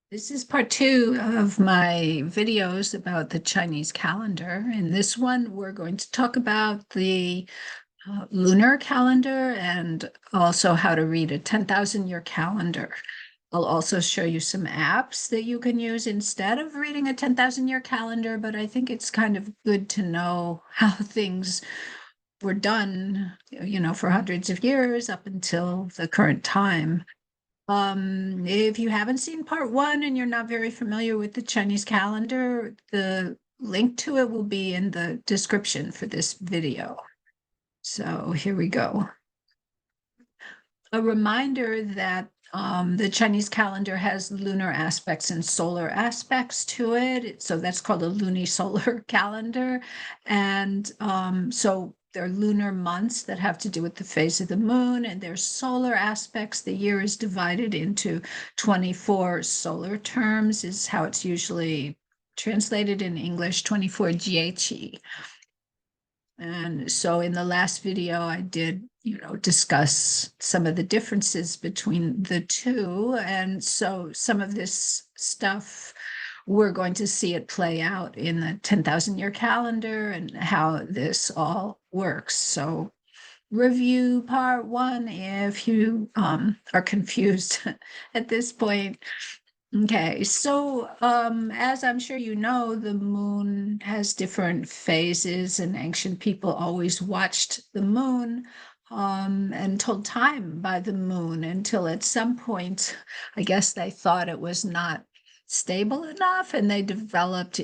This is part two of my videos about the Chinese calendar. In this one, we're going to talk about the lunar calendar and also how to read a 10,000 year calendar. I'll also show you some apps that you can use instead of reading a 10,000 year calendar, but I think it's kind of good to know how things were done, for hundreds of years up until the current time. If you haven't seen part one and you're not very familiar with the Chinese calendar, the link to it will be in the description for this video. So here we go. A reminder that the Chinese calendar has lunar aspects and solar aspects to it. So that's called a lunisolar calendar. And so there are lunar months that have to do with the phase of the moon, and there's solar aspects. The year is divided into 24 solar terms, is how it's usually translated in English, 24 GHE. And so in the last video, I did, discuss some of the differences between the two. And so some of this stuff, we're going to see it play out in the 10,000 year calendar and how this all works. So review part one if you are confused at this point. Okay, so as I'm sure you know, the moon has different phases, and ancient people always watched the moon and told time by the moon until at some point, I guess they thought it was not stable enough, and they developed,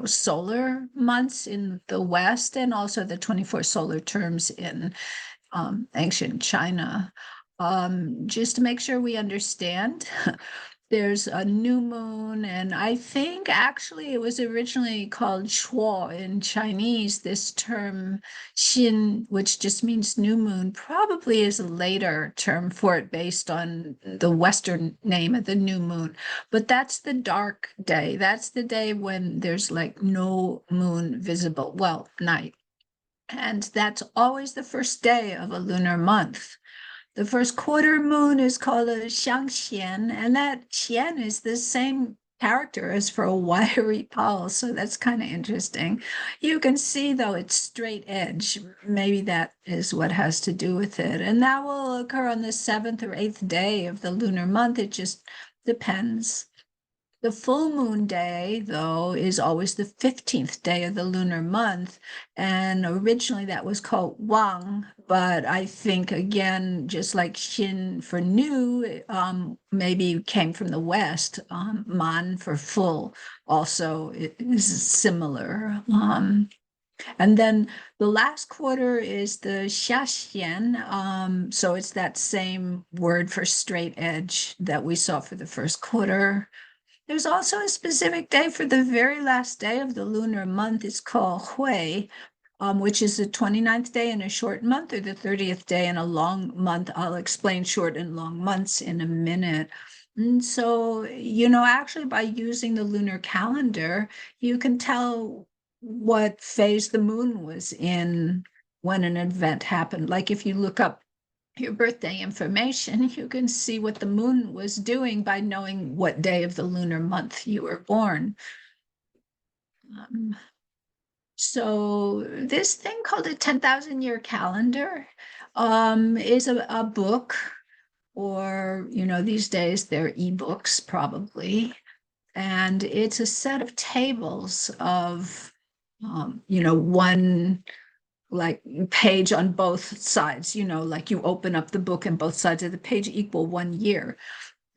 solar months in the West and also the 24 solar terms in ancient China. Just to make sure we understand. There's a new moon, and I think actually it was originally called Shuo in Chinese. This term, Xin, which just means new moon, probably is a later term for it based on the Western name of the new moon. But that's the dark day. That's the day when there's like no moon visible, well, night. And that's always the first day of a lunar month. The first quarter moon is called a xiangxian, and that xian is the same character as for a wiry pulse, so that's kind of interesting. You can see, though, it's straight edge. Maybe that is what has to do with it. And that will occur on the seventh or eighth day of the lunar month. It just depends. The full moon day, though, is always the 15th day of the lunar month. And originally that was called Wang, but I think, again, just like Xin for new, maybe came from the West. Man for full also is similar. And then the last quarter is the xiaxian. So it's that same word for straight edge that we saw for the first quarter. There's also a specific day for the very last day of the lunar month. It's called Hui, which is the 29th day in a short month or the 30th day in a long month. I'll explain short and long months in a minute. And so, actually by using the lunar calendar, you can tell what phase the moon was in when an event happened. Like if you look up your birthday information, you can see what the moon was doing by knowing what day of the lunar month you were born. So this thing called a 10,000 year calendar is a book, or, these days they're ebooks probably. And it's a set of tables of, one like page on both sides, like you open up the book and both sides of the page equal 1 year.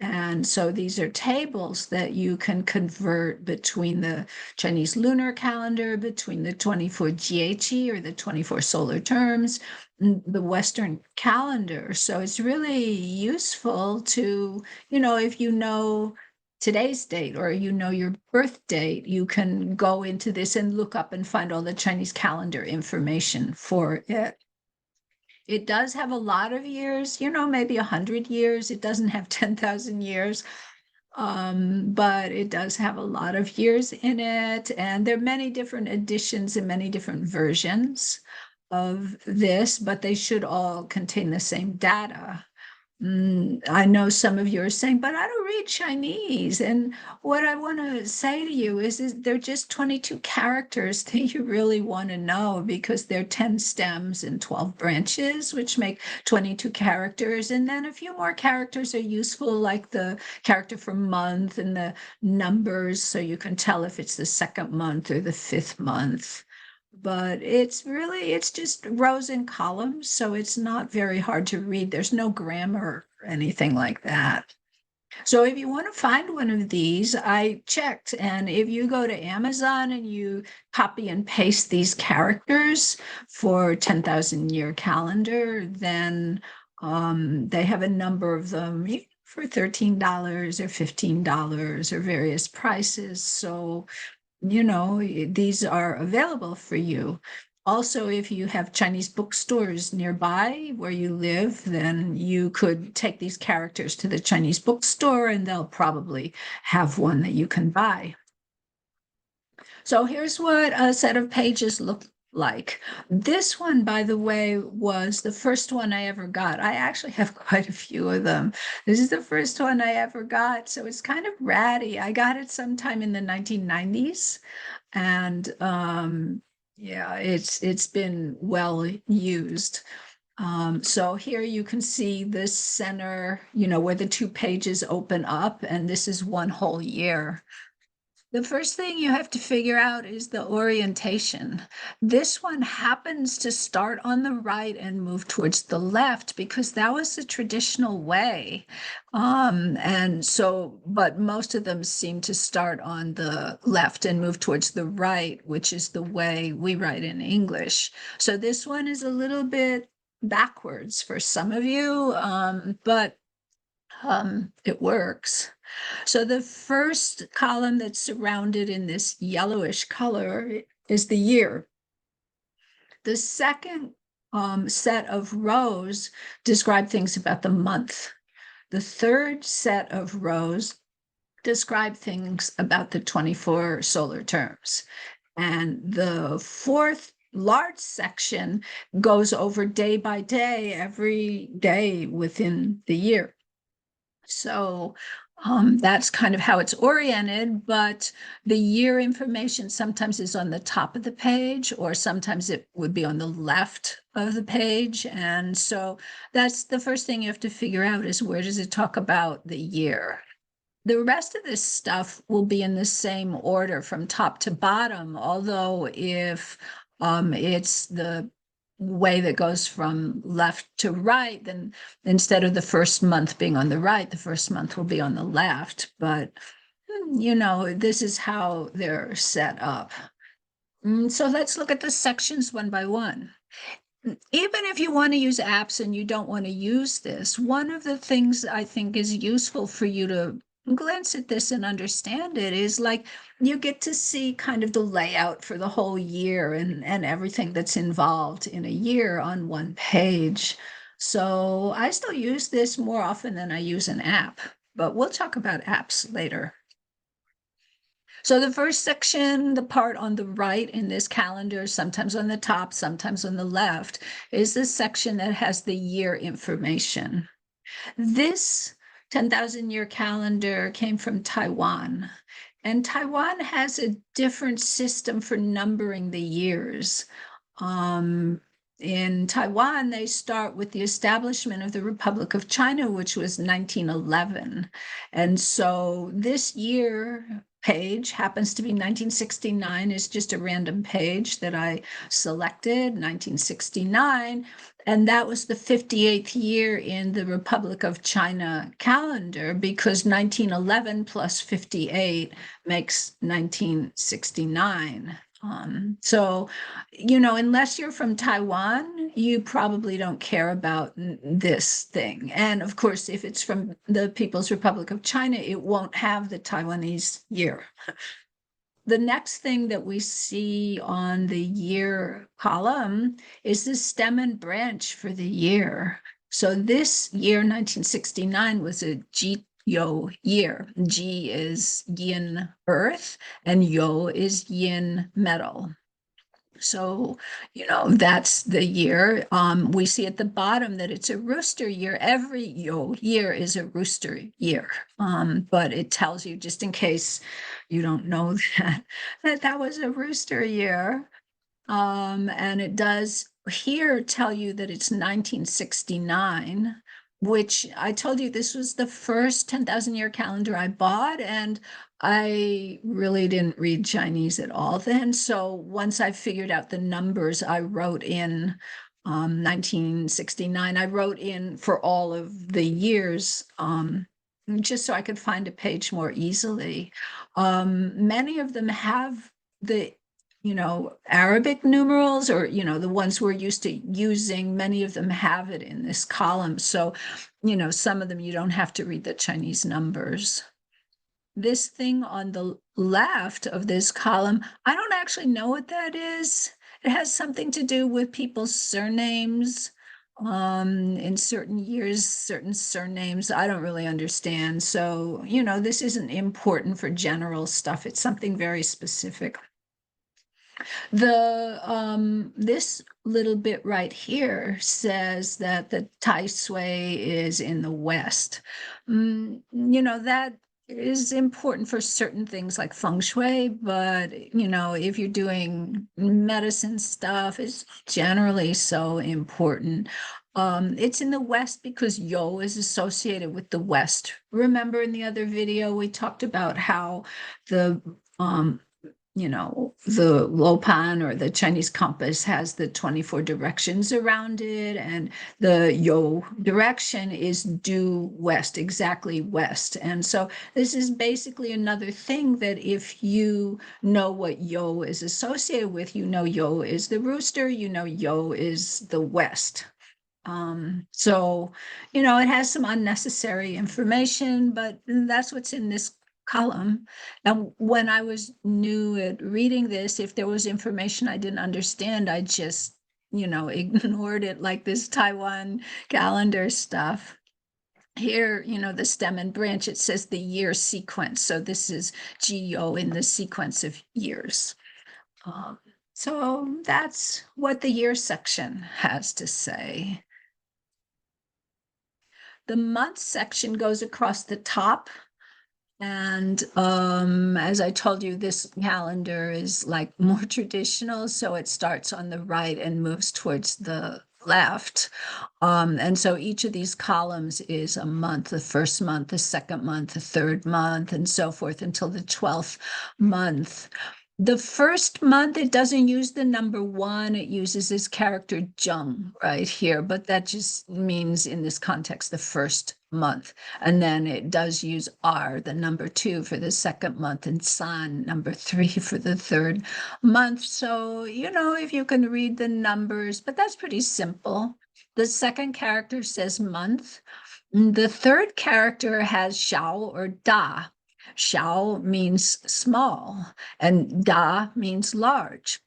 And so these are tables that you can convert between the Chinese lunar calendar, between the 24 GHE or the 24 solar terms, the Western calendar. So it's really useful to, if you know today's date or your birth date, you can go into this and look up and find all the Chinese calendar information for it. It does have a lot of years, maybe 100 years. It doesn't have 10,000 years, but it does have a lot of years in it. And there are many different editions and many different versions of this, but they should all contain the same data. I know some of you are saying, but I don't read Chinese. And what I want to say to you is they're just 22 characters that you really want to know because they're 10 stems and 12 branches, which make 22 characters. And then a few more characters are useful, like the character for month and the numbers, so you can tell if it's the second month or the fifth month. But it's just rows and columns, so it's not very hard to read. There's no grammar or anything like that. So if you want to find one of these, I checked, and if you go to Amazon and you copy and paste these characters for 10,000 year calendar, then they have a number of them for $13 or $15 or various prices. So these are available for you. Also, if you have Chinese bookstores nearby where you live, then you could take these characters to the Chinese bookstore and they'll probably have one that you can buy. So here's what a set of pages look like. This one, by the way, was the first one I ever got. I actually have quite a few of them. This is the first one I ever got, so it's kind of ratty. I got it sometime in the 1990s, and yeah, it's been well used. So here you can see this center, where the two pages open up, and this is one whole year. The first thing you have to figure out is the orientation. This one happens to start on the right and move towards the left because that was the traditional way. But most of them seem to start on the left and move towards the right, which is the way we write in English. So this one is a little bit backwards for some of you, but it works. So the first column that's surrounded in this yellowish color is the year. The second set of rows describe things about the month. The third set of rows describe things about the 24 solar terms. And the fourth large section goes over day by day, every day within the year. So that's kind of how it's oriented, but the year information sometimes is on the top of the page, or sometimes it would be on the left of the page. And so that's the first thing you have to figure out is where does it talk about the year? The rest of this stuff will be in the same order from top to bottom, although if it's the way that goes from left to right, then instead of the first month being on the right, the first month will be on the left. But, this is how they're set up. So let's look at the sections one by one. Even if you want to use apps and you don't want to use this, one of the things I think is useful for you to glance at this and understand it is like you get to see kind of the layout for the whole year and everything that's involved in a year on one page. So I still use this more often than I use an app, but we'll talk about apps later. So the first section, the part on the right in this calendar, sometimes on the top, sometimes on the left, is the section that has the year information. This 10,000 year calendar came from Taiwan, and Taiwan has a different system for numbering the years. In Taiwan, they start with the establishment of the Republic of China, which was 1911. And so this year page happens to be 1969, is just a random page that I selected, 1969. And that was the 58th year in the Republic of China calendar because 1911 plus 58 makes 1969. So, unless you're from Taiwan, you probably don't care about this thing. And of course, if it's from the People's Republic of China, it won't have the Taiwanese year. The next thing that we see on the year column is the stem and branch for the year. So this year, 1969, was a Yo year. Ji is yin earth and Yo is yin metal. So, that's the year. We see at the bottom that it's a rooster year. Every year is a rooster year. But it tells you, just in case you don't know that was a rooster year. And it does here tell you that it's 1969, which I told you this was the first 10,000 year calendar I bought. And I really didn't read Chinese at all then. So once I figured out the numbers, I wrote in 1969. I wrote in for all of the years. Just so I could find a page more easily. Many of them have the Arabic numerals, or, the ones we're used to using, many of them have it in this column. So, some of them you don't have to read the Chinese numbers. This thing on the left of this column, I don't actually know what that is. It has something to do with people's surnames. In certain years, certain surnames, I don't really understand. So, this isn't important for general stuff. It's something very specific. This little bit right here says that the Tai Sui is in the west. That is important for certain things like feng shui, but if you're doing medicine stuff, it's generally so important. It's in the west because Yo is associated with the west. Remember in the other video we talked about how the the Lopan, or the Chinese compass, has the 24 directions around it, and the Yo direction is due west, exactly west. And so this is basically another thing that if you know what Yo is associated with, Yo is the rooster, Yo is the west. So, it has some unnecessary information, but that's what's in this column. And when I was new at reading this, if there was information I didn't understand, I just, ignored it, like this Taiwan calendar stuff. Here, the stem and branch, it says the year sequence. So this is GO in the sequence of years. So that's what the year section has to say. The month section goes across the top. And as I told you, this calendar is like more traditional. So it starts on the right and moves towards the left. And so each of these columns is a month: the first month, the second month, the third month, and so forth until the 12th month. The first month, it doesn't use the number 1. It uses this character Zheng right here, but that just means in this context, the first month. And then it does use R, the number 2, for the second month, and San, number 3, for the third month. So, if you can read the numbers, but that's pretty simple. The second character says month. The third character has Xiao, or Da. Xiao means small, and Da means large.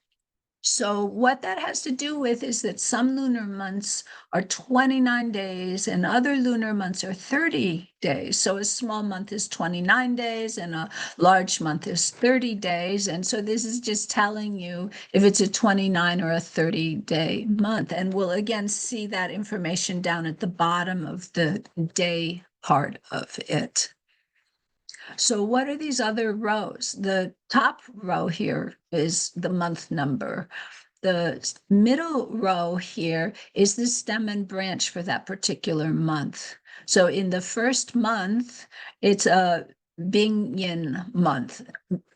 So what that has to do with is that some lunar months are 29 days and other lunar months are 30 days. So a small month is 29 days and a large month is 30 days. And so this is just telling you if it's a 29 or a 30-day month. And we'll again see that information down at the bottom of the day part of it. So what are these other rows? The top row here is the month number. The middle row here is the stem and branch for that particular month. So in the first month, it's a Bing Yin month.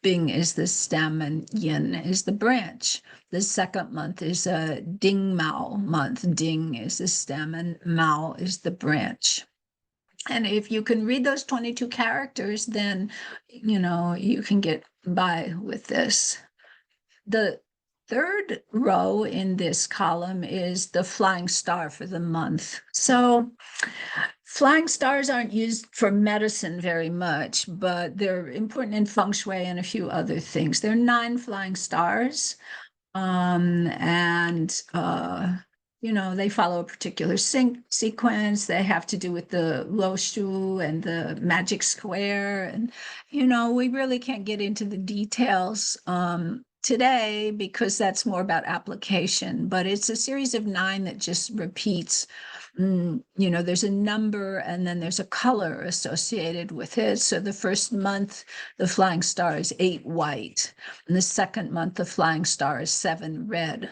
Bing is the stem and Yin is the branch. The second month is a Ding Mao month. Ding is the stem and Mao is the branch. And if you can read those 22 characters, then, you can get by with this. The third row in this column is the flying star for the month. So flying stars aren't used for medicine very much, but they're important in feng shui and a few other things. There are 9 flying stars. They follow a particular sequence. They have to do with the lo shu and the magic square. And, we really can't get into the details. today because that's more about application, but it's a series of 9 that just repeats. There's a number and then there's a color associated with it. So the first month, the flying star is 8 white, and the second month, the flying star is 7 red.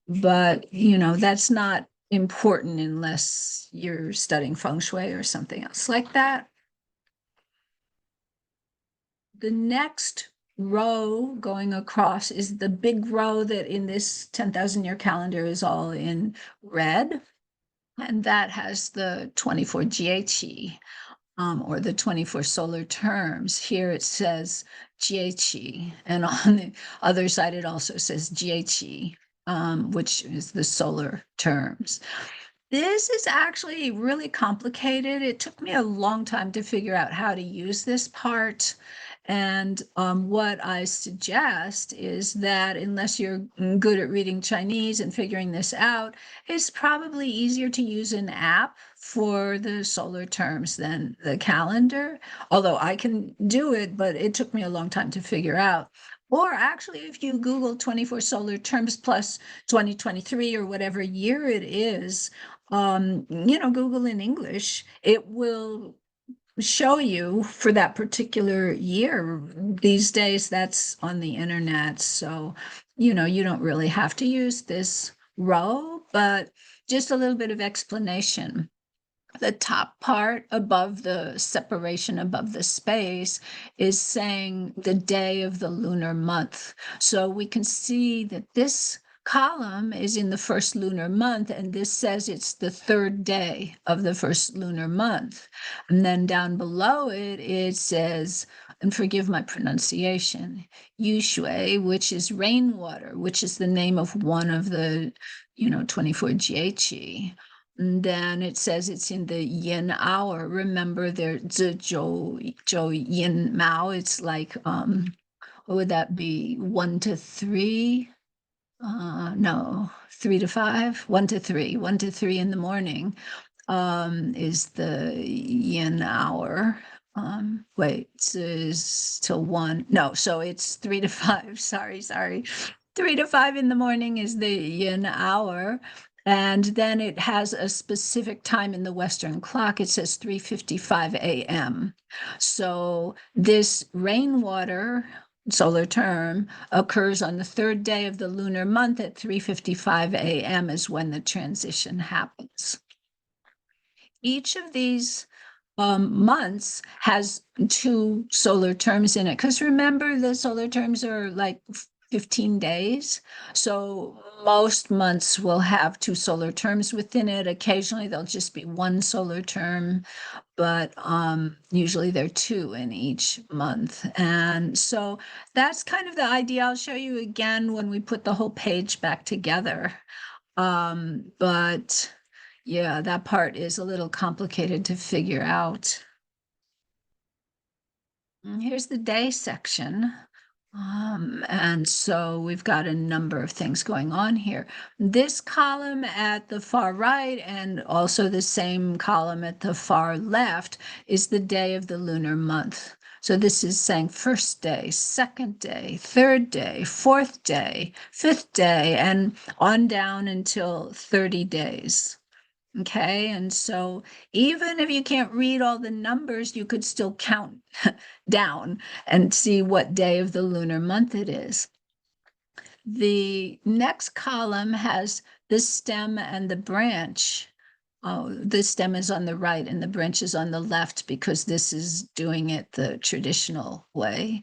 But, that's not important unless you're studying feng shui or something else like that. The next row going across is the big row that in this 10,000 year calendar is all in red. And that has the 24 GHE, or the 24 solar terms. Here it says GHE, and on the other side it also says GHE, which is the solar terms. This is actually really complicated. It took me a long time to figure out how to use this part. And what I suggest is that unless you're good at reading Chinese and figuring this out, it's probably easier to use an app for the solar terms than the calendar. Although I can do it, but it took me a long time to figure out. Or actually, if you Google 24 solar terms plus 2023 or whatever year it is, Google in English, it will show you for that particular year. These days, that's on the internet. So, you don't really have to use this row, but just a little bit of explanation. The top part above the separation above the space is saying the day of the lunar month. So we can see that this column is in the first lunar month, and this says it's the 3rd day of the first lunar month. And then down below it, it says, and forgive my pronunciation, Yu Shui, which is rainwater, which is the name of one of the, 24 GHE. And then it says it's in the yin hour. Remember, there's zhou yin mao. It's like, what would that be? 1 to 3? No, 3 to 5, 1 to 3, 1 to 3 in the morning, is the yin hour. Wait, it's till 1. No, so it's 3 to 5. Sorry. 3 to 5 in the morning is the yin hour. And then it has a specific time in the Western clock. It says 3:55 a.m. So this rainwater solar term occurs on the 3rd day of the lunar month at 3:55 a.m. is when the transition happens. Each of these months has 2 solar terms in it. Because remember, the solar terms are like 15 days. So most months will have 2 solar terms within it. Occasionally there'll just be 1 solar term, but usually there are 2 in each month. And so that's kind of the idea. I'll show you again when we put the whole page back together. But yeah, that part is a little complicated to figure out. Here's the day section. And so we've got a number of things going on here. This column at the far right and also the same column at the far left is the day of the lunar month. So this is saying 1st day, 2nd day, 3rd day, 4th day, 5th day, and on down until 30 days. Okay, and so even if you can't read all the numbers, you could still count down and see what day of the lunar month it is. The next column has the stem and the branch. Oh, the stem is on the right and the branch is on the left because this is doing it the traditional way.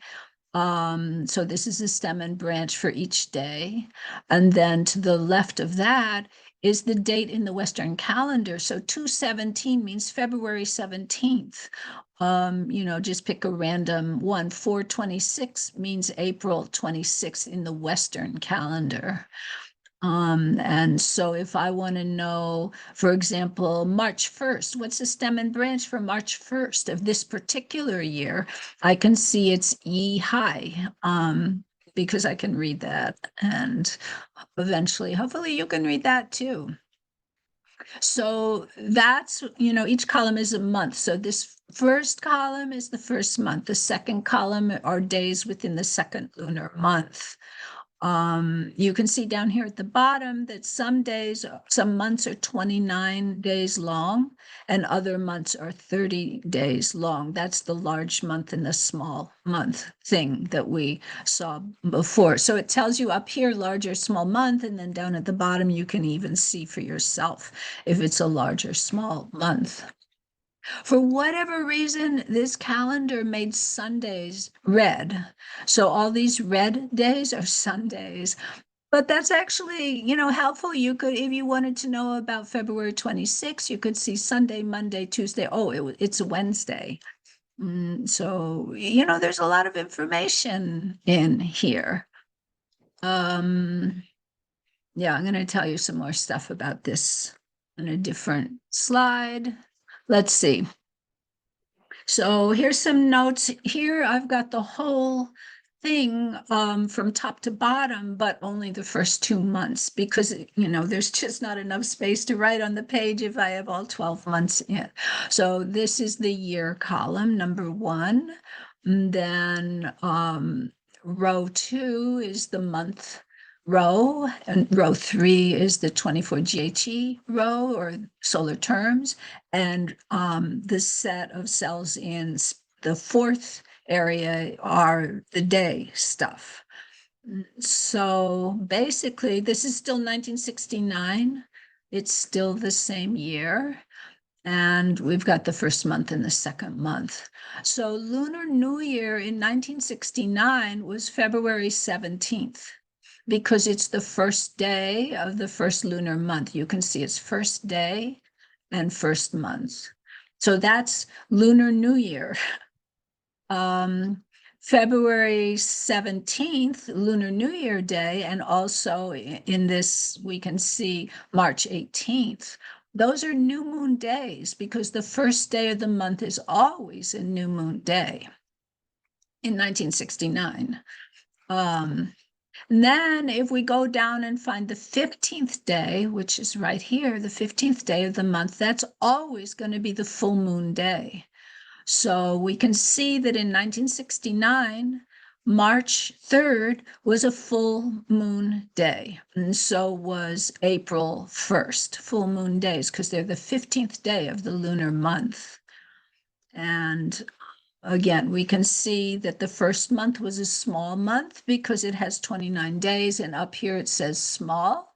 So this is the stem and branch for each day. And then to the left of that is the date in the Western calendar. So 2/17 means February 17th. Just pick a random one. 4/26 means April 26th in the Western calendar. And so if I want to know, for example, March 1st, what's the stem and branch for March 1st of this particular year? I can see it's Yi Hai, because I can read that. And eventually, hopefully you can read that too. So that's, each column is a month. So this first column is the first month. The second column are days within the second lunar month. You can see down here at the bottom that some months are 29 days long and other months are 30 days long. That's the large month and the small month thing that we saw before. So it tells you up here, large or small month, and then down at the bottom, you can even see for yourself if it's a large or small month. For whatever reason, this calendar made Sundays red. So all these red days are Sundays. But that's actually, helpful. You could, if you wanted to know about February 26th, you could see Sunday, Monday, Tuesday. Oh, it's a Wednesday. So, there's a lot of information in here. Yeah, I'm going to tell you some more stuff about this on a different slide. Let's see. So here's some notes. Here I've got the whole thing from top to bottom, but only the first 2 months because, there's just not enough space to write on the page if I have all 12 months in. So this is the year column, number 1. And then row 2 is the month row, and row 3 is the 24 GHE row or solar terms, and the set of cells in the fourth area are the day stuff. So basically, this is still 1969. It's still the same year. And we've got the first month and the second month. So Lunar New Year in 1969 was February 17th. Because it's the first day of the first lunar month. You can see it's first day and first month. So that's Lunar New Year. February 17th, Lunar New Year Day, and also in this, we can see March 18th. Those are new moon days because the first day of the month is always a new moon day in 1969. And then if we go down and find the 15th day, which is right here, the 15th day of the month, that's always going to be the full moon day. So we can see that in 1969, March 3rd was a full moon day. And so was April 1st, full moon days, because they're the 15th day of the lunar month. And again, we can see that the first month was a small month because it has 29 days, and up here it says small.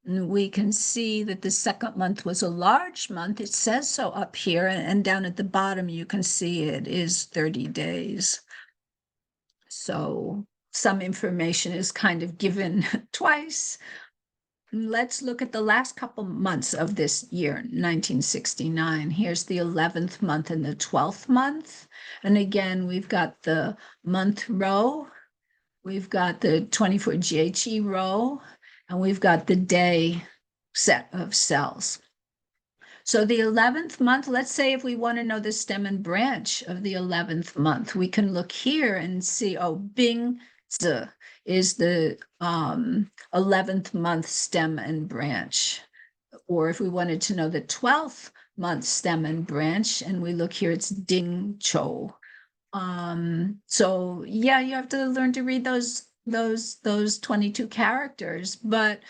And we can see that the second month was a large month. It says so up here, and down at the bottom, you can see it is 30 days. So some information is kind of given twice. Let's look at the last couple months of this year, 1969. Here's the 11th month and the 12th month. And again, we've got the month row, we've got the 24 GHE row, and we've got the day set of cells. So the 11th month, let's say if we want to know the stem and branch of the 11th month, we can look here and see, Bing Zi is the 11th month stem and branch. Or if we wanted to know the 12th month stem and branch, and we look here, it's Ding Chou. So yeah, you have to learn to read those 22 characters, but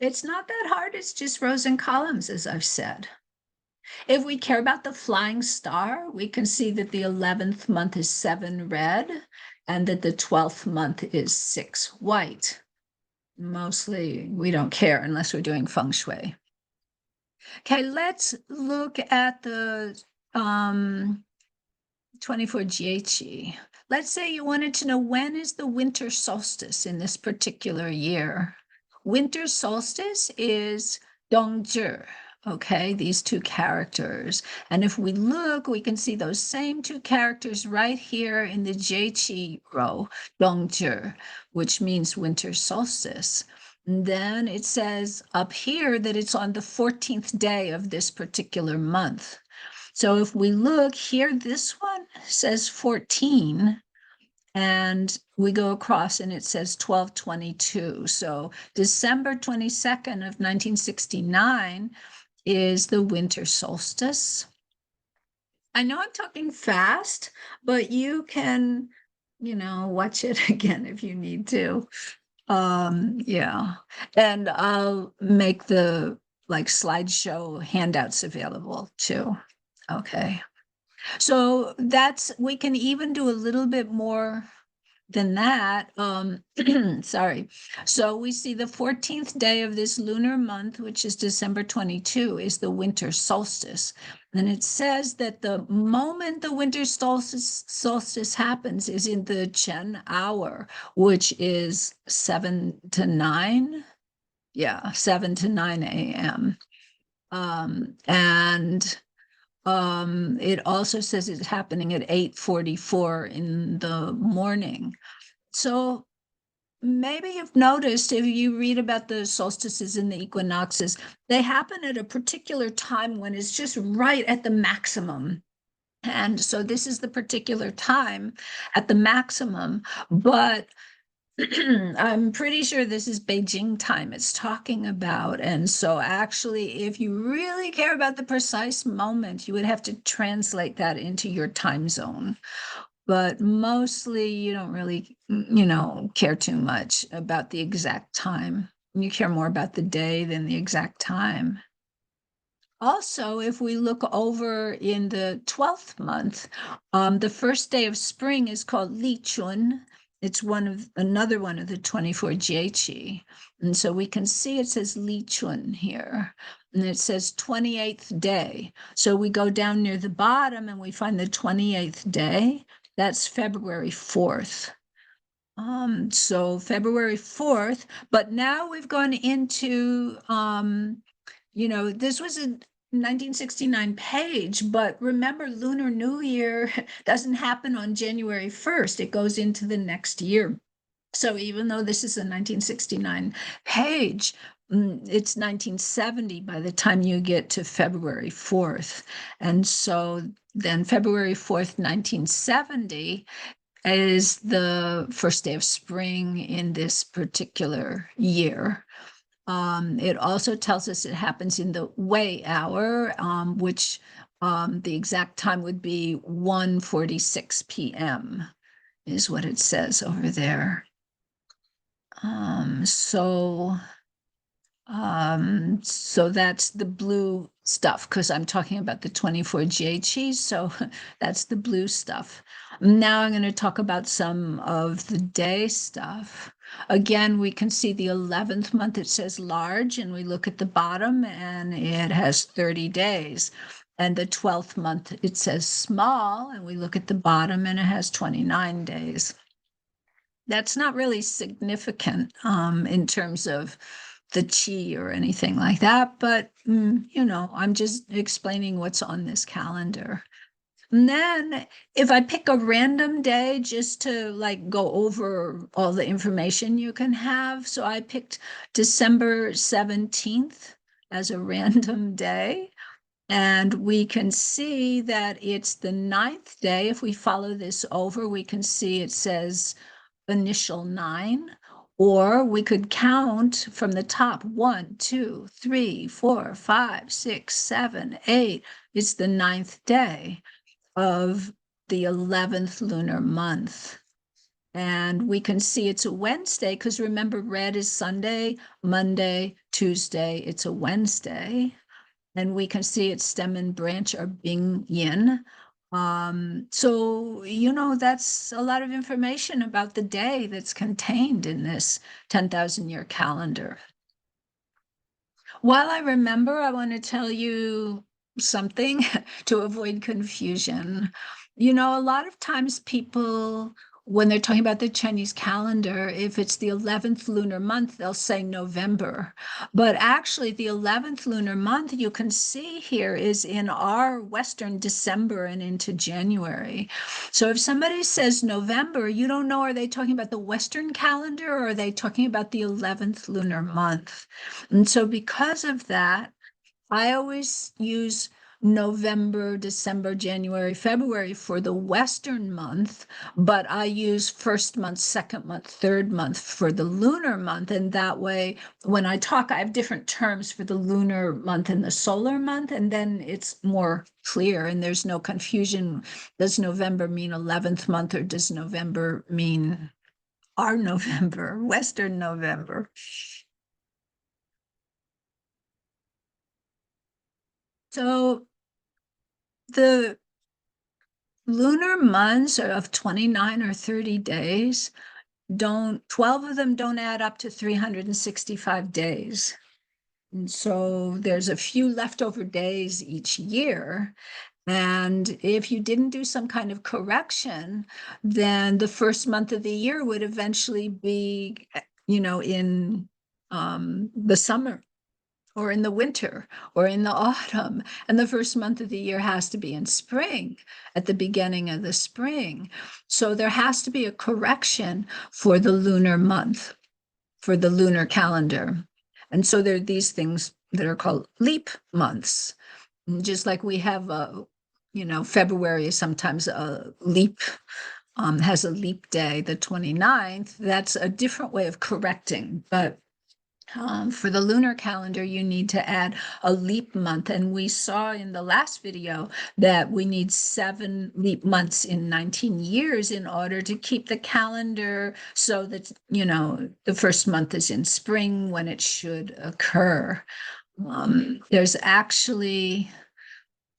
it's not that hard. It's just rows and columns, as I've said. If we care about the flying star, we can see that the 11th month is 7 red and that the 12th month is 6 white. Mostly we don't care unless we're doing feng shui. Okay, let's look at the 24 GHE. Let's say you wanted to know when is the winter solstice in this particular year. Winter solstice is Dongzhi. Okay, these 2 characters. And if we look, we can see those same 2 characters right here in the JQi row, Dongzhi, which means winter solstice. And then it says up here that it's on the 14th day of this particular month. So if we look here, this one says 14, and we go across and it says 12/22. So December 22nd of 1969 is the winter solstice. I know I'm talking fast, but you can, watch it again if you need to. Yeah. And I'll make the like slideshow handouts available too. Okay. So that's, we can even do a little bit more than that. Sorry. So we see the 14th day of this lunar month, which is December 22, is the winter solstice. And it says that the moment the winter solstice happens is in the Chen hour, which is 7 to 9. Yeah, 7 to 9 a.m. And it also says it's happening at 8:44 in the morning. So maybe you've noticed if you read about the solstices and the equinoxes, they happen at a particular time when it's just right at the maximum. And so this is the particular time at the maximum, but I'm pretty sure this is Beijing time it's talking about. And so actually, if you really care about the precise moment, you would have to translate that into your time zone. But mostly you don't really, care too much about the exact time. You care more about the day than the exact time. Also, if we look over in the 12th month, the first day of spring is called Li Chun. It's another one of the 24 Jieqi. And so we can see it says Li Chun here. And it says 28th day. So we go down near the bottom and we find the 28th day. That's February 4th. So February 4th, but now we've gone into this was a 1969 page, but remember, Lunar New Year doesn't happen on January 1st. It goes into the next year. So even though this is a 1969 page, it's 1970 by the time you get to February 4th. And so then February 4th, 1970 is the first day of spring in this particular year. It also tells us it happens in the Wei hour, which the exact time would be 1:46 p.m. is what it says over there. So that's the blue stuff because I'm talking about the 24 JHs. So that's the blue stuff. Now I'm going to talk about some of the day stuff. Again, we can see the 11th month, it says large, and we look at the bottom and it has 30 days. And the 12th month, it says small, and we look at the bottom and it has 29 days. That's not really significant in terms of the chi or anything like that, but I'm just explaining what's on this calendar. And then if I pick a random day just to like go over all the information you can have, so I picked December 17th as a random day. And we can see that it's the 9th day. If we follow this over, we can see it says initial 9, or we could count from the top 1, 2, 3, 4, 5, 6, 7, 8. It's the 9th day of the 11th lunar month. And we can see it's a Wednesday because remember, red is Sunday, Monday, Tuesday, it's a Wednesday. And we can see its stem and branch are Bing Yin. So, that's a lot of information about the day that's contained in this 10,000 year calendar. While I remember, I want to tell you something to avoid confusion. A lot of times people, when they're talking about the Chinese calendar, if it's the 11th lunar month, they'll say November. But actually, the 11th lunar month you can see here is in our Western December and into January. So if somebody says November, you don't know, are they talking about the Western calendar or are they talking about the 11th lunar month? And so because of that, I always use November, December, January, February for the Western month, but I use first month, second month, third month for the lunar month. And that way, when I talk, I have different terms for the lunar month and the solar month, and then it's more clear and there's no confusion. Does November mean 11th month or does November mean our November, Western November. So the lunar months are of 29 or 30 days. 12 of them don't add up to 365 days. And so there's a few leftover days each year. And if you didn't do some kind of correction, then the first month of the year would eventually be, in the summer or in the winter or in the autumn. And the first month of the year has to be in spring, at the beginning of the spring. So there has to be a correction for the lunar month, for the lunar calendar. And so there are these things that are called leap months. Just like we have February is sometimes a leap, has a leap day, the 29th. That's a different way of correcting. But for the lunar calendar, you need to add a leap month. And we saw in the last video that we need 7 leap months in 19 years in order to keep the calendar so that, the first month is in spring when it should occur. There's actually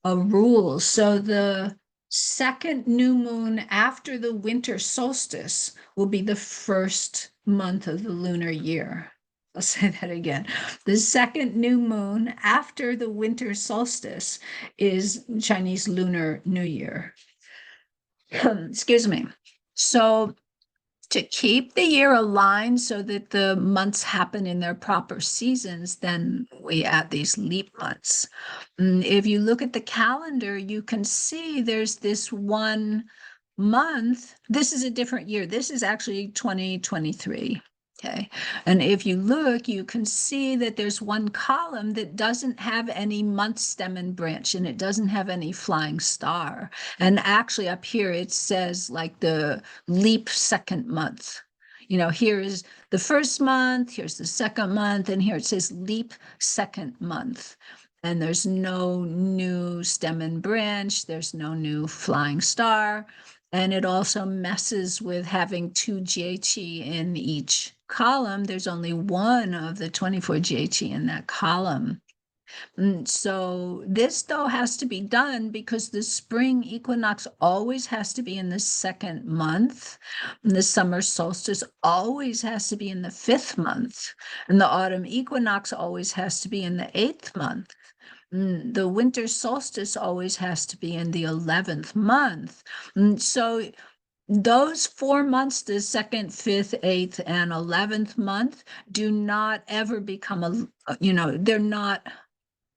a rule. So the second new moon after the winter solstice will be the first month of the lunar year. I'll say that again. The second new moon after the winter solstice is Chinese Lunar New Year. Excuse me. So to keep the year aligned so that the months happen in their proper seasons, then we add these leap months. If you look at the calendar, you can see there's this one month. This is a different year. This is actually 2023. Okay. And if you look, you can see that there's one column that doesn't have any month, stem, and branch, and it doesn't have any flying star. And actually up here, it says like the leap second month. Here is the first month, here's the second month, and here it says leap second month. And there's no new stem and branch, there's no new flying star. And it also messes with having 2 GHE in each column. There's only one of the 24 GHE in that column. So this, though, has to be done because the spring equinox always has to be in the second month. And the summer solstice always has to be in the 5th month. And the autumn equinox always has to be in the 8th month. The winter solstice always has to be in the 11th month. So those 4 months, the 2nd, 5th, 8th, and 11th month, do not ever become they're not,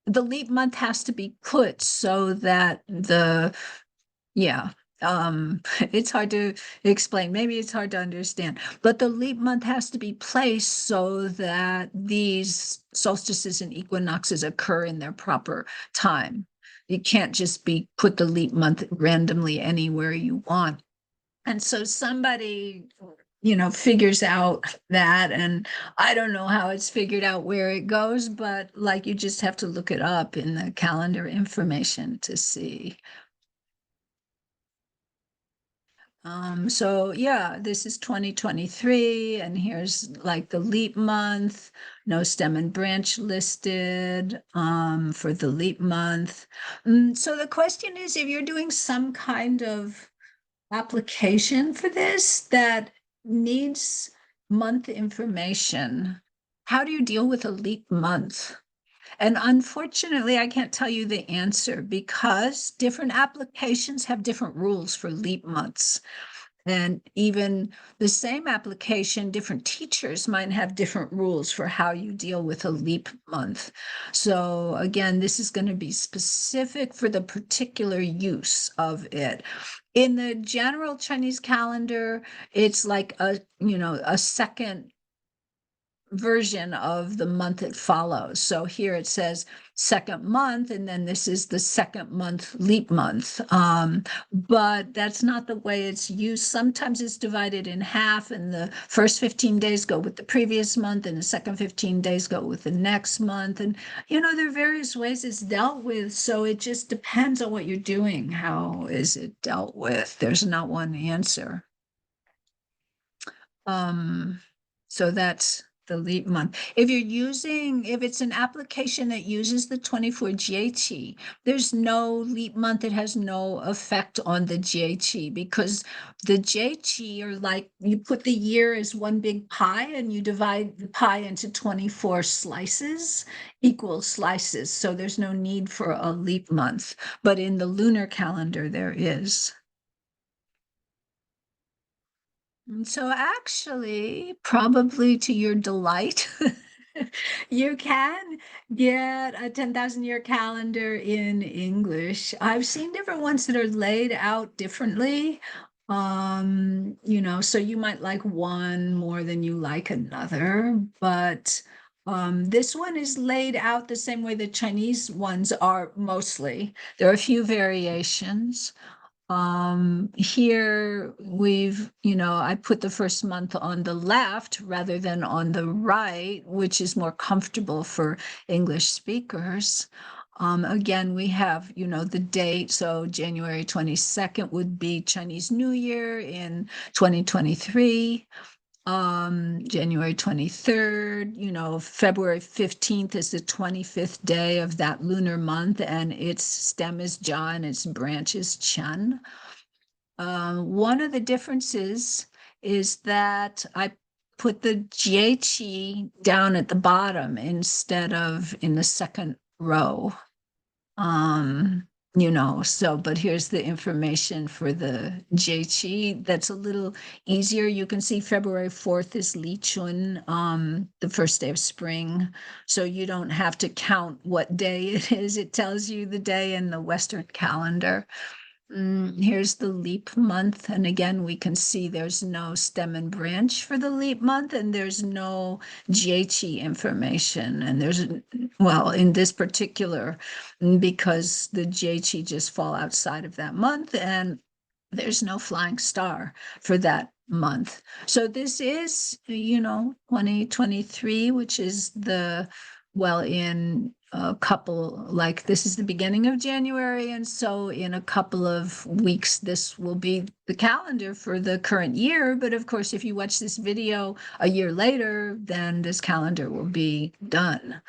the leap month has to be put so that it's hard to explain. Maybe it's hard to understand, but the leap month has to be placed so that these solstices and equinoxes occur in their proper time. It can't just be put the leap month randomly anywhere you want. And so somebody, figures out that, and I don't know how it's figured out where it goes, but like you just have to look it up in the calendar information to see. So yeah, this is 2023, and here's like the leap month, no stem and branch listed for the leap month. So the question is, if you're doing some kind of application for this that needs month information, how do you deal with a leap month? And unfortunately, I can't tell you the answer because different applications have different rules for leap months. And even the same application, different teachers might have different rules for how you deal with a leap month. So again, this is going to be specific for the particular use of it. In the general Chinese calendar, it's like a second version of the month it follows. So here it says second month, and then this is the second month leap month. But that's not the way it's used. Sometimes it's divided in half, and the first 15 days go with the previous month, and the second 15 days go with the next month. And, there are various ways it's dealt with. So it just depends on what you're doing. How is it dealt with? There's not one answer. Um, so that's the leap month. If it's an application that uses the 24 GHE, there's no leap month. It has no effect on the GHE because the GHE are like you put the year as one big pie and you divide the pie into 24 slices, equal slices. So there's no need for a leap month. But in the lunar calendar, there is. And so actually, probably to your delight, you can get a 10,000 year calendar in English. I've seen different ones that are laid out differently. So you might like one more than you like another, but this one is laid out the same way the Chinese ones are mostly. There are a few variations. Here I put the first month on the left rather than on the right, which is more comfortable for English speakers. Again, we have, the date. So January 22nd would be Chinese New Year in 2023. January 23rd, February 15th is the 25th day of that lunar month, and its stem is Ja and its branch is Chen. One of the differences is that I put the GHE down at the bottom instead of in the second row. But here's the information for the JQi. That's a little easier. You can see February 4th is Li Chun, the first day of spring. So you don't have to count what day it is. It tells you the day in the Western calendar. Here's the leap month. And again, we can see there's no stem and branch for the leap month, and there's no GHE information. And in this particular, because the GHE just fall outside of that month, and there's no flying star for that month. So this is, 2023, which is in a couple, like this is the beginning of January. And so in a couple of weeks, this will be the calendar for the current year. But of course, if you watch this video a year later, then this calendar will be done.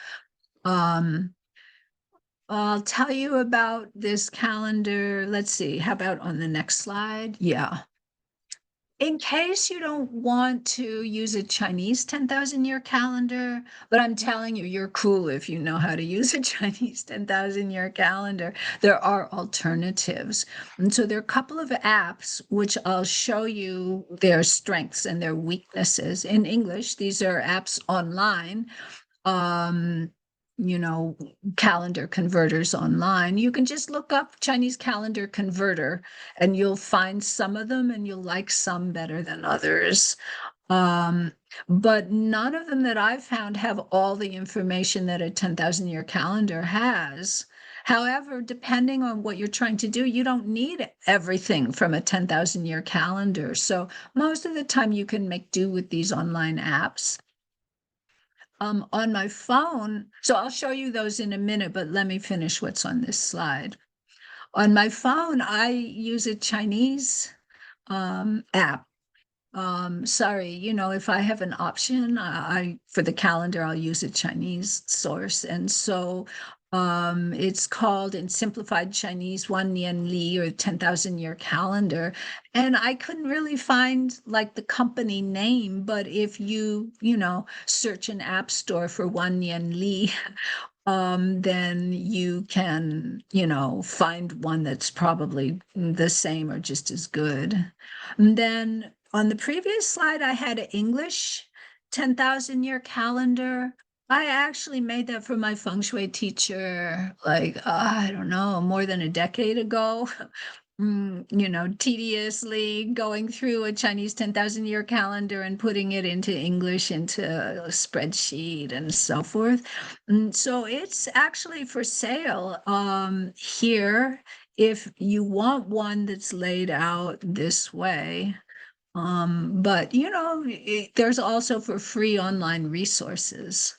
I'll tell you about this calendar. Let's see, how about on the next slide? Yeah. In case you don't want to use a Chinese 10,000 year calendar, but I'm telling you, you're cool if you know how to use a Chinese 10,000 year calendar. There are alternatives. And so there are a couple of apps which I'll show you their strengths and their weaknesses in English. These are apps online. Um, Calendar converters online. You can just look up Chinese calendar converter and you'll find some of them and you'll like some better than others. But none of them that I've found have all the information that a 10,000 year calendar has. However, depending on what you're trying to do, you don't need everything from a 10,000 year calendar. So most of the time you can make do with these online apps. On my phone, so I'll show you those in a minute, but let me finish what's on this slide. On my phone, I use a Chinese app. Sorry, if I have an option, for the calendar, I'll use a Chinese source. And so it's called in simplified Chinese Wan Nian Li, or 10,000 year calendar. And I couldn't really find like the company name, but if you search an app store for Wan Nian Li, then you can, find one that's probably the same or just as good. And then on the previous slide, I had an English 10,000 year calendar. I actually made that for my feng shui teacher, like, I don't know, more than a decade ago. Tediously going through a Chinese 10,000 year calendar and putting it into English into a spreadsheet and so forth. So it's actually for sale here if you want one that's laid out this way. But there's also for free online resources.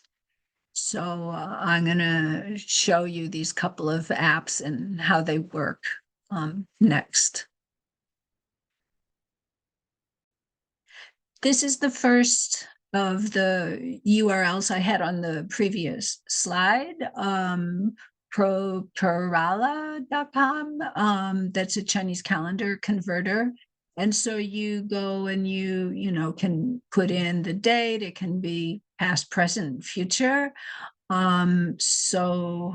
So I'm going to show you these couple of apps and how they work next. this is the first of the URLs I had on the previous slide. Properlycom, that's a Chinese calendar converter. And so you go and you can put in the date. It can be past, present, future. So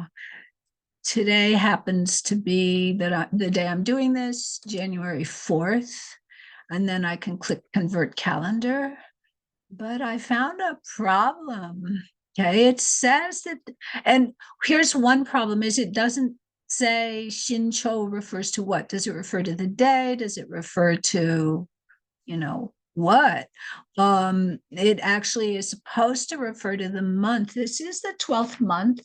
today happens to be the day I'm doing this, January 4th. And then I can click convert calendar. But I found a problem. Okay, it says that, and here's one problem is it doesn't say Shincho refers to what? Does it refer to the day? Does it refer to, what? It actually is supposed to refer to the month. This is the 12th month,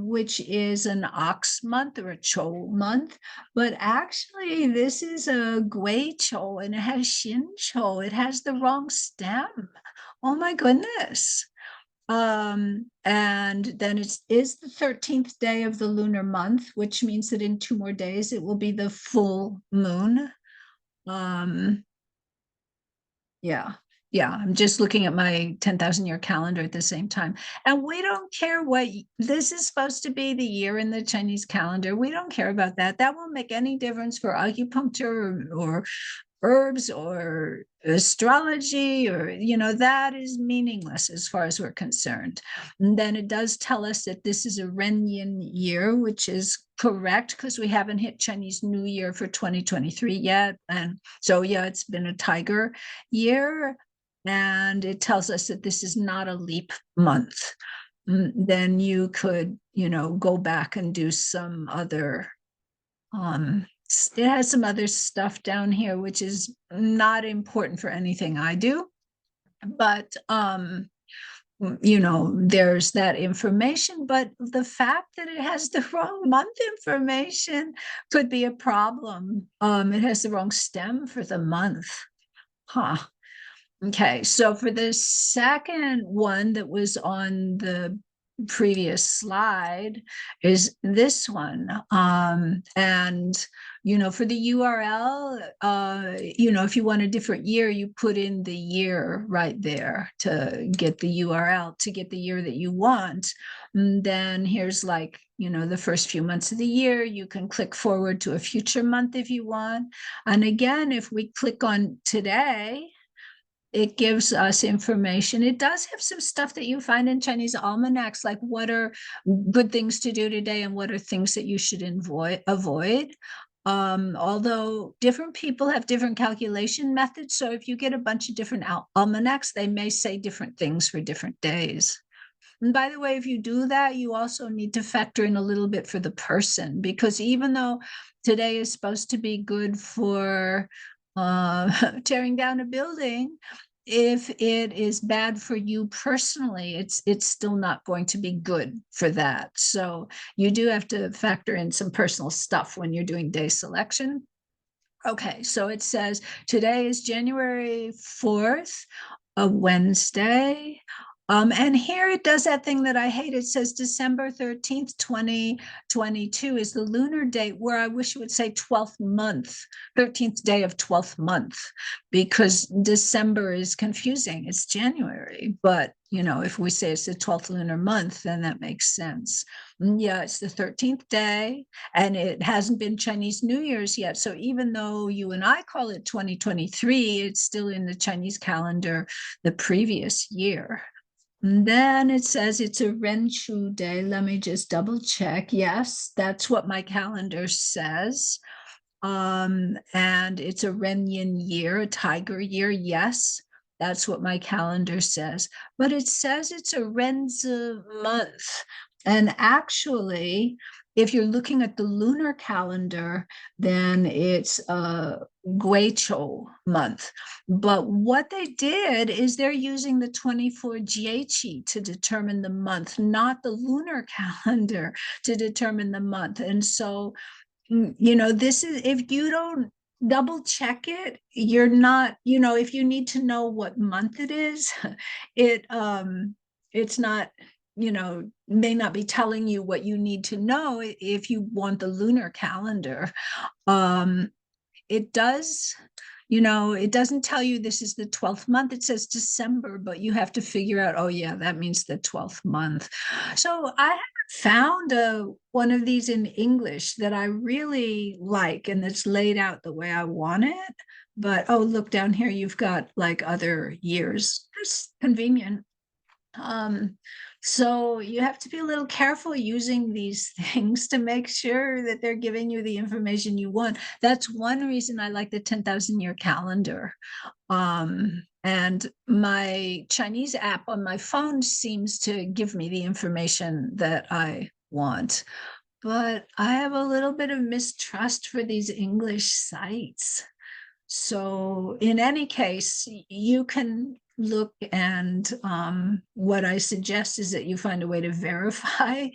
which is an ox month or a cho month, but actually this is a gui cho and it has shin cho. It has the wrong stem. Oh my goodness. And then it is the 13th day of the lunar month, which means that in 2 more days it will be the full moon. Yeah. Yeah, I'm just looking at my 10,000 year calendar at the same time. And we don't care what this is supposed to be the year in the Chinese calendar. We don't care about that. That won't make any difference for acupuncture or herbs or astrology, or that is meaningless as far as we're concerned. And then it does tell us that this is a Renyin year, which is correct because we haven't hit Chinese New Year for 2023 yet. And so yeah, it's been a tiger year, and it tells us that this is not a leap month. Then you could go back and do some other it has some other stuff down here, which is not important for anything I do, but there's that information. But the fact that it has the wrong month information could be a problem. It has the wrong stem for the month. Huh. Okay, so for the second one that was on the previous slide is this one. And for the URL, if you want a different year, you put in the year right there to get the URL, to get the year that you want. And then here's the first few months of the year. You can click forward to a future month if you want. And again, if we click on today, it gives us information. It does have some stuff that you find in Chinese almanacs, like what are good things to do today and what are things that you should avoid. Although different people have different calculation methods. So if you get a bunch of different almanacs, they may say different things for different days. And by the way, if you do that, you also need to factor in a little bit for the person, because even though today is supposed to be good for tearing down a building, if it is bad for you personally, it's still not going to be good for that. So you do have to factor in some personal stuff when you're doing day selection. Okay, so it says today is January 4th, a Wednesday. And here it does that thing that I hate. It says December 13th, 2022 is the lunar date, where I wish it would say 12th month, 13th day of 12th month, because December is confusing. It's January, but if we say it's the 12th lunar month, then that makes sense. Yeah, it's the 13th day, and it hasn't been Chinese New Year's yet. So even though you and I call it 2023, it's still in the Chinese calendar the previous year. And then it says it's a Renchu day. Let me just double check. Yes, that's what my calendar says. And it's a Renyin year, a tiger year. Yes, that's what my calendar says. But it says it's a Renzi month. And actually, if you're looking at the lunar calendar, then it's a Guichou month. But what they did is they're using the 24 Jieqi to determine the month, not the lunar calendar to determine the month. And so, this is, if you don't double check it, you're not, if you need to know what month it is, it's not, may not be telling you what you need to know if you want the lunar calendar. It does, It doesn't tell you this is the 12th month. It says December, but you have to figure out, oh yeah, that means the 12th month. So I haven't found one of these in English that I really like and that's laid out the way I want it. But oh, look down here, you've got like other years. It's convenient. Um, so you have to be a little careful using these things to make sure that they're giving you the information you want. That's one reason I like the 10,000 year calendar. And my Chinese app on my phone seems to give me the information that I want. But I have a little bit of mistrust for these English sites. So in any case, you can look, and what I suggest is that you find a way to verify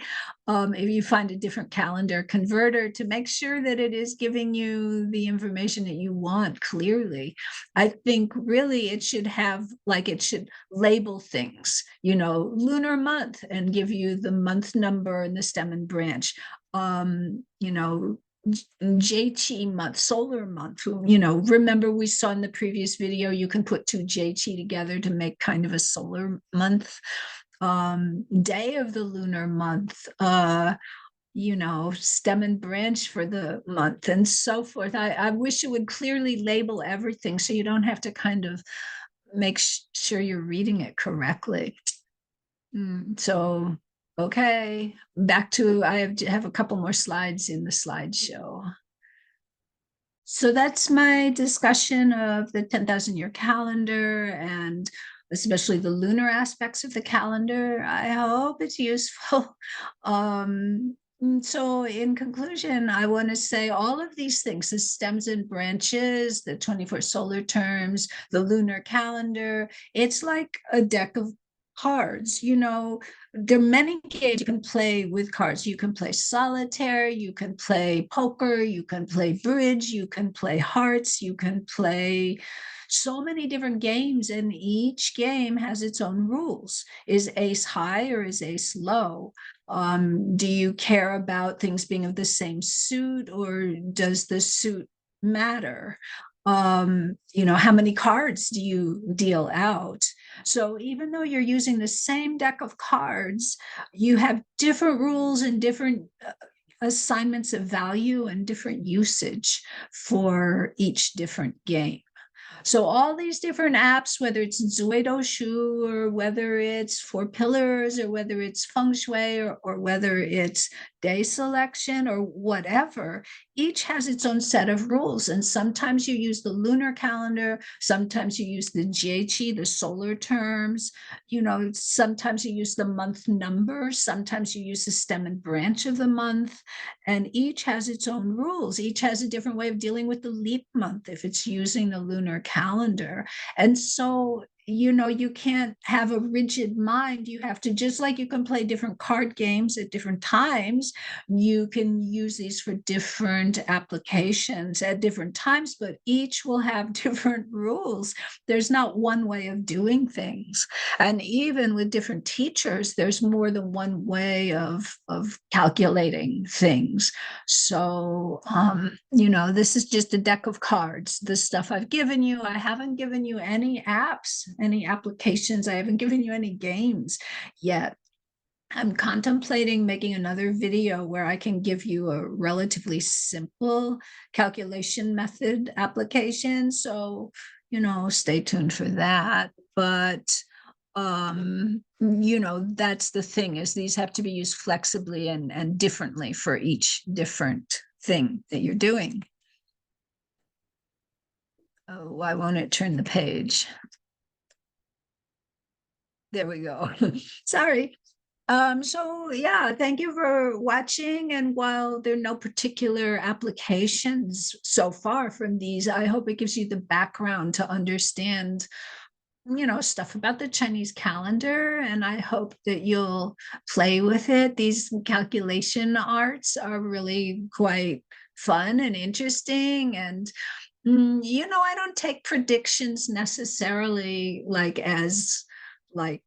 if you find a different calendar converter to make sure that it is giving you the information that you want clearly. I think really it should have, like, it should label things, lunar month, and give you the month number and the stem and branch. JT month, solar month. Remember we saw in the previous video, you can put two JT together to make kind of a solar month. Day of the lunar month, stem and branch for the month, and so forth. I wish it would clearly label everything so you don't have to kind of make sure you're reading it correctly. So, okay, back to, I have a couple more slides in the slideshow. So that's my discussion of the 10,000 year calendar, and especially the lunar aspects of the calendar. I hope it's useful. So in conclusion, I want to say all of these things, the stems and branches, the 24 solar terms, the lunar calendar, it's like a deck of cards. There are many games you can play with cards. You can play solitaire, you can play poker, you can play bridge, you can play hearts, you can play so many different games, and each game has its own rules. Is ace high or is ace low? Do you care about things being of the same suit, or does the suit matter? How many cards do you deal out? So even though you're using the same deck of cards, you have different rules and different assignments of value and different usage for each different game. So all these different apps, whether it's Zuido Shu, or whether it's Four Pillars, or whether it's Feng Shui, or whether it's day selection or whatever, each has its own set of rules. And sometimes you use the lunar calendar, sometimes you use the Jieqi, the solar terms, sometimes you use the month number, sometimes you use the stem and branch of the month, and each has its own rules. Each has a different way of dealing with the leap month if it's using the lunar calendar. And so you can't have a rigid mind. You have to, just like you can play different card games at different times, you can use these for different applications at different times, but each will have different rules. There's not one way of doing things. And even with different teachers, there's more than one way of calculating things. So, this is just a deck of cards. The stuff I've given you, I haven't given you any apps, any applications. I haven't given you any games yet. I'm contemplating making another video where I can give you a relatively simple calculation method application. So, stay tuned for that. But that's the thing, is these have to be used flexibly and differently for each different thing that you're doing. Oh, why won't it turn the page? There we go. Sorry. So yeah, thank you for watching. And while there are no particular applications so far from these, I hope it gives you the background to understand stuff about the Chinese calendar, and I hope that you'll play with it. These calculation arts are really quite fun and interesting, and I don't take predictions necessarily like as like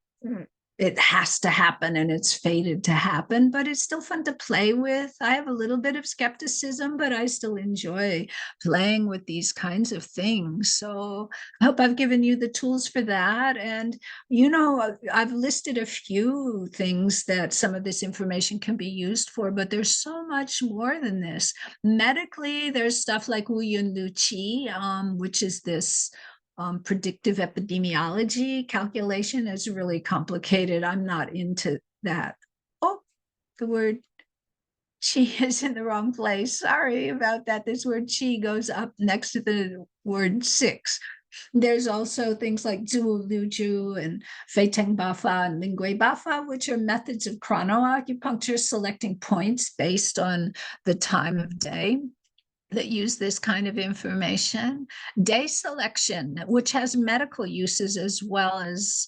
it has to happen and it's fated to happen, but it's still fun to play with. I have a little bit of skepticism, but I still enjoy playing with these kinds of things. So I hope I've given you the tools for that. And, I've listed a few things that some of this information can be used for, but there's so much more than this. Medically, there's stuff like Wu Yun Lu Qi, which is this predictive epidemiology calculation. Is really complicated. I'm not into that. Oh, the word chi is in the wrong place. Sorry about that. This word chi goes up next to the word six. There's also things like Zhu Liu and Fei Teng Bafa and Lingui Bafa, which are methods of chronoacupuncture selecting points based on the time of day that use this kind of information. Day selection, which has medical uses as well as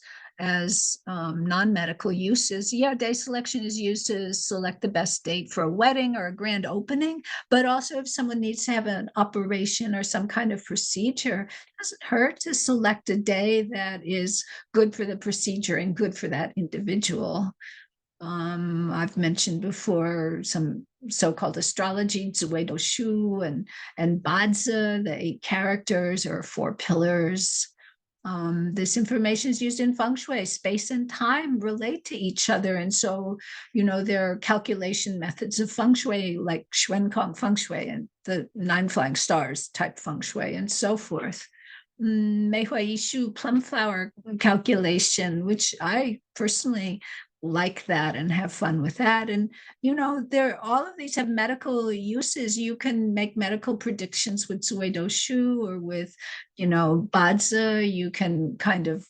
non-medical uses. Yeah, day selection is used to select the best date for a wedding or a grand opening, but also if someone needs to have an operation or some kind of procedure, it doesn't hurt to select a day that is good for the procedure and good for that individual. I've mentioned before some so-called astrology, Zuedo Shu and Bazi, the 8 characters or 4 pillars. This information is used in feng shui. Space and time relate to each other. And so, there are calculation methods of feng shui like Xuan Kong feng shui and the 9 flying stars type feng shui and so forth. Mei Hui Yishu plum flower calculation, which I personally like that and have fun with that. And there all of these have medical uses. You can make medical predictions with Zuedo Shu or with Bazi. You can kind of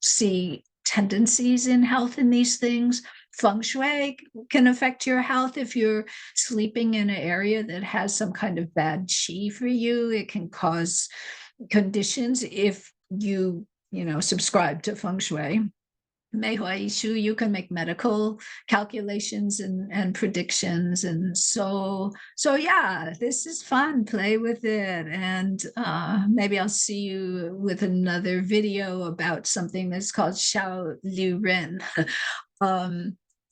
see tendencies in health in these things. Feng shui can affect your health if you're sleeping in an area that has some kind of bad qi for you. It can cause conditions if you subscribe to feng shui. Mei Hui Shu, you can make medical calculations and predictions. And so yeah, this is fun. Play with it. And maybe I'll see you with another video about something that's called Xiao Liu Ren.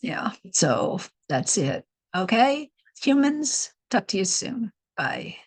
Yeah, so that's it. Okay, humans, talk to you soon. Bye.